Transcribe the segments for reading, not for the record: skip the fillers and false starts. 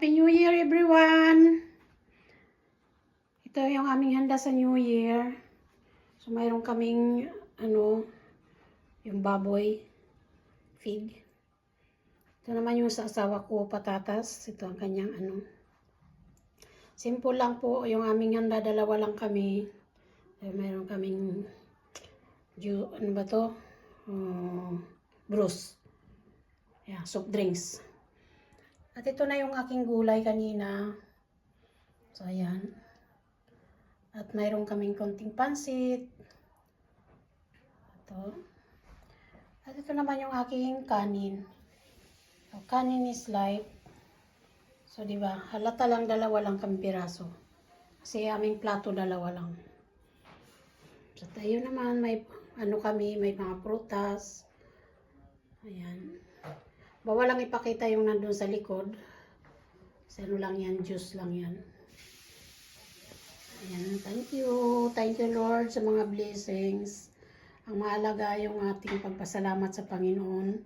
Happy New Year everyone! Ito yung aming handa sa New Year. So mayroon kaming yung baboy feed. Ito naman yung sa asawa ko, patatas. Ito ang kanyang Simple lang po yung aming handa, dalawa lang kami. Mayroon kaming Bruce. Yeah, soft drinks. At ito na yung aking gulay kanina. So, ayan. At mayroon kaming konting pansit. Ito. At ito naman yung aking kanin. So, kanin is life. So, di ba? Halata lang, dalawa lang kami piraso. Kasi aming plato, dalawa lang. So, tayo naman, may may mga prutas. Ayan. Bawal lang ipakita yung nandun sa likod. Kasi lang yan, juice lang yan. Ayan, thank you. Thank you Lord sa mga blessings. Ang mahalaga yung ating pagpasalamat sa Panginoon.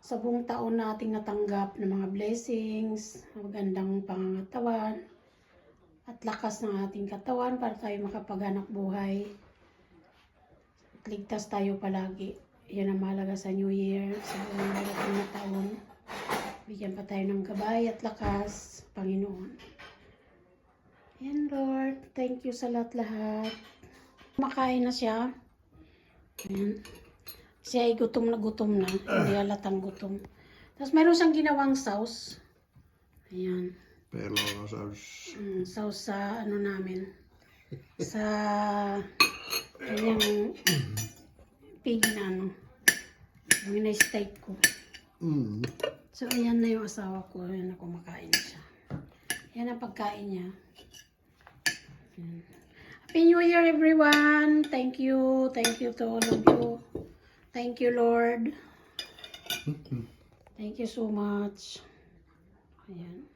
Sa buong taon na ating natanggap ng mga blessings, magandang pangangatawan, at lakas ng ating katawan para tayo makapaghanap buhay. At ligtas tayo palagi. Yan ang mahalaga sa New Year, sa buong darating na taon. Bigyan pa tayo ng gabay at lakas, Panginoon. Yan Lord, thank you sa lahat-lahat. Makain na siya. Ayan. Siya ay gutom na, hindi halatang gutom. Tapos mayroon siyang ginawang sauce. Ayan. Pero sauce. Sauce sa namin. Sa kanyang pig na yung na-steak ko. So, ayan na yung asawa ko. Ayan na, kumakain siya. Ayan ang pagkain niya. Happy New Year, everyone! Thank you. Thank you to all of you. Thank you, Lord. Thank you so much. Ayan.